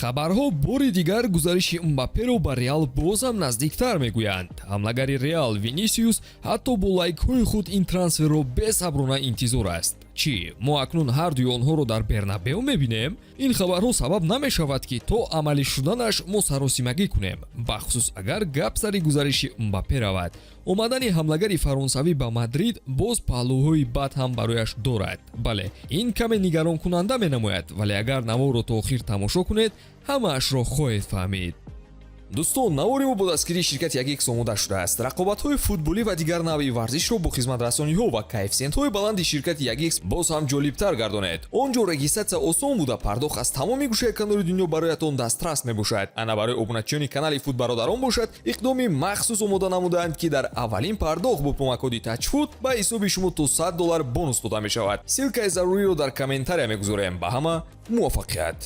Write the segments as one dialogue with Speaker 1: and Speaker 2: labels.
Speaker 1: хабарҳо бори дигар гузариши Мбапперо ба Реал боз ҳам наздиктар мегӯянд. Ҳамлагари Реал Винисиус ҳатто бо лайкҳои худ ин трансферро бесаброна интизор аст. Чӣ, мо акнун ҳардуи онҳоро дар Бернабеу мебинем? Ин хабарҳо сабаб намешавад ки то амалӣ шуданаш мо саросимагӣ кунем, бахусус агар гап сари гузариши Мбаппе равад. омадани ҳамлагари фаронсавӣ ба Мадрид боз паҳлӯҳои бад ҳам барояш дорад. Бале, ин каме нигаронкунанда менамояд, вале агар наворо то охир тамошо кунед, ҳамаашро хоҳед фаҳмид. дӯстон, навори мо бо дастгирии ширкати 1x омода шудааст. рақобатҳои футболӣ ва дигар навъи варзишро бо хизматрасониҳо ва коэффициентҳои баланди ширкати 1x боз ҳам ҷолибтар гардонед. он ҷо регистрация осон буда, пардохт аз тамоми гӯшаи канори дунё бароятон дастрас мебошад. ана барои обуначиёни канали Футбародарон бошад, иқдоми махсус омода намудаанд ки дар аввалин пардохт бо промокоди Touchfoot ба ҳисоби шумо то $100 бонус дода мешавад. силкаи заруриро дар комментария мегузорем. ба ҳама муваффақият.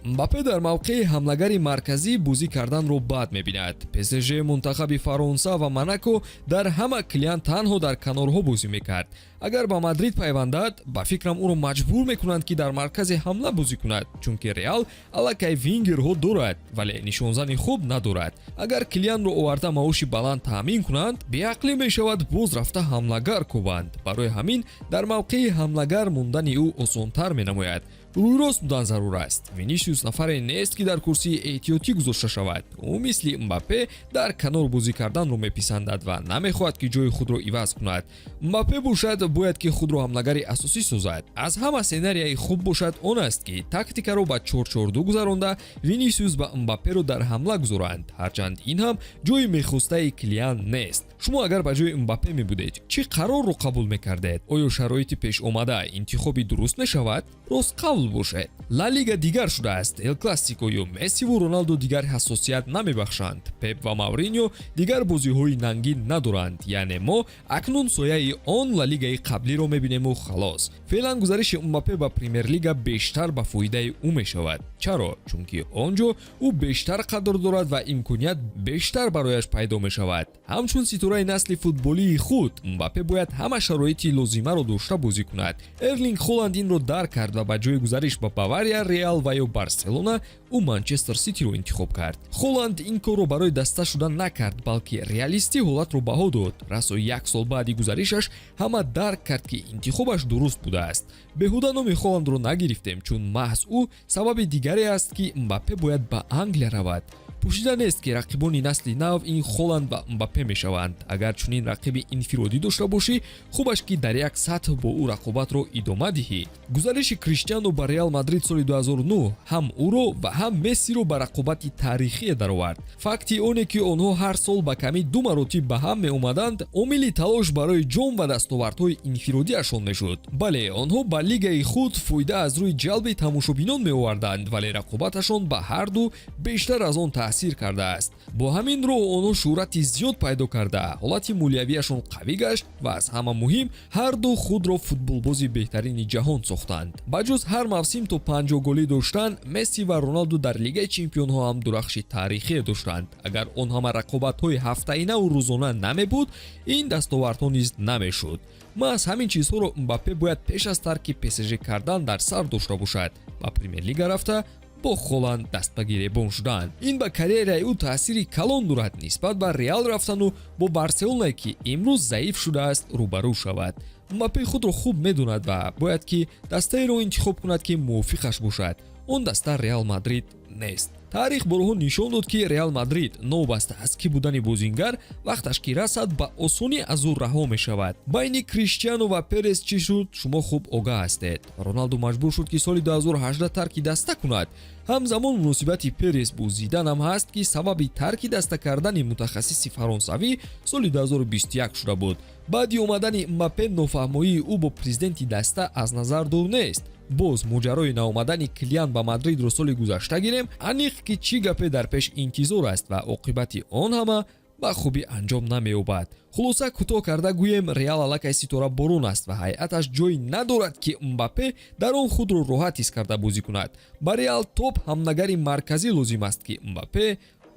Speaker 1: Мбаппе дар мавқеи ҳамлагари марказӣ бозӣ карданро бад мебинад. ПСЖ, мунтахаби Фаронса ва Монако дар ҳама Килиан танҳо дар канорҳо бозӣ мекард. агар ба Мадрид пайвандад, ба фикрам ӯро маҷбур мекунанд ки дар маркази ҳамла бозӣ кунад, чунки Реал аллакай вингерҳо дорад, вале нишонзани хуб надорад. агар Килианро оварда маоши баланд таъмин кунанд, беақлӣ мешавад боз рафта ҳамлагар кӯбанд. барои ҳамин дар мавқеи ҳамлагар мондани ӯ осонтар менамояд. рӯйрост будан зарур аст. Винисиус нафаре нест ки дар курсии эҳтиётӣ гузошта шавад. ӯ мисли Мбаппе дар канор бозӣ карданро меписандад ва намехоҳад ки ҷои худро иваз кунад. Мбаппе бошад бояд ки худро ҳамлагари асосӣ созад. аз ҳама сценарияи хуб бошад он аст ки тактикаро ба 4-4-2 гузаронда Винисиус ва Мбапперо дар ҳамла гузоранд, ҳарчанд ин ҳам ҷои мехостаи Килиан нест. шумо агар ба ҷои Мбаппе мебудед, чӣ қарорро қабул мекардед? оё шароити пешомада интихоби дуруст мешавад? ростқавл бошед. ла лига дигар шудааст. эл классикою Мессиву Роналду дигар ҳассосият намебахшанд. Пеп ва Мавриньо дигар бозиҳои нангин надоранд. яъне мо акнун сояи он ла лигаи қаблиро мебинему халос. феълан гузариши Мбаппе ба Премер-лига бештар ба фоидаи ӯ мешавад. чаро? чунки он ҷо ӯ бештар қадр дорад ва имконият бештар барояш пайдо мешавад. ҳамчун ситораи насли футболии худ, Мбаппе бояд ҳама шароити лозимаро дошта бозӣ кунад. Эрлинг Холланд инро дарк кард ва ба ҷои гузариш ба Бавария, Реал ва ё Барселона ӯ Манчестер Ситиро интихоб кард. Холланд ин корро барои даста шуда накард, балки реалистӣ ҳолатро баҳо дод. расо 1 сол баъди гузаришаш ҳама дарк кард ки интихобаш дуруст будааст. беҳуда номи Холландро нагирифтем, чун маҳз ӯ сабаби дигаре аст ки Мбаппе бояд ба Англия равад. пӯшида нест ки рақибони насли нав ин Холланд ва Мбаппе мешаванд. агар чунин рақиби инфиродӣ дошта бошӣ, хубаш ки дар як сатҳ бо ӯ рақобатро идома диҳӣ. гузариши Криштиану ба Реал Мадрид соли 2009 ҳам ӯро ва ҳам Мессиро ба рақобати таърихие даровард. факти оне ки онҳо ҳар сол ба камӣ 2 маротиб ба ҳам меомаданд, омили талош барои ҷом ва дастовардҳои инфиродиашон мешуд. бале, онҳо ба лигаи худ фоида аз рӯи ҷалби тамошобинон меоварданд, вале рақобаташон ба ҳарду бештар аз он таъсир кардааст. бо ҳамин роҳ онҳо шӯҳрати зиёд пайдо карда, ҳолати молиявияшон қавӣ гашт ва аз ҳама муҳим, ҳарду худро футболбози беҳтарини ҷаҳон сохтанд. ба ҷуз ҳар мавсим то 50 голӣ доштан, Месси ва Роналду дар Лигаи Чемпионҳо ҳам дурахши таърихие доштанд. агар он ҳама рақобатҳои ҳафтаинаву рӯзона намебуд, ин дастовардҳо низ намешуд. маҳз ҳамин чизҳоро Мбаппе бояд пеш аз тарки ПСЖ кардан дар сар дошта бошад. ба Премер-лига рафта бо Холланд даст ба гиребон шудан. ин ба карьераи ӯ таъсири калон дорад нисбат ба Реал рафтану бо Барселонае ки имрӯз заиф шудааст рӯбарӯ шавад. Мбаппе худро хуб медонад ва бояд ки дастаеро интихоб кунад ки мувофиқаш бошад. он даста Реал Мадрид нест. таърих борҳо нишон дод ки Реал Мадрид новобаста аз кӣ будани бозингар вақташ ки расад ба осонӣ аз ӯ раҳо мешавад. байни Криштиану ва Перес чӣ шуд, шумо хуб огаҳ ҳастед. Роналду маҷбур шуд ки соли 2018 тарки даста кунад. ҳамзамон муносибати Перес бо Зидан ҳам ҳаст ки сабаби тарки даста кардани мутахассиси фаронсавӣ соли 2021 шуда буд. баъди омадани Мбаппе нофаҳмоии ӯ бо президенти даста аз назар дур нест. боз моҷарои наомадани Килиан ба Мадридро соли гузашта гирем, аниқ ки чӣ гапе дар пеш интизор аст ва оқибати он ҳама ба хубӣ анҷом намеёбад. хулоса кӯтоҳ карда гӯем, Реал аллакай ситора борон аст ва ҳайаташ ҷой надорад ки Мбаппе дар он худро роҳат ҳис карда бозӣ кунад. ба Реал топ ҳамнагари марказӣ лозим аст ки Мбаппе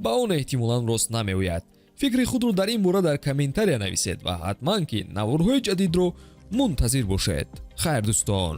Speaker 1: ба он эҳтимолан рост намеояд. фикри худро дар ин бора дар комментария нависед ва ҳатман ки наворҳои ҷадидро мунтазир бошед. хайр дӯстон.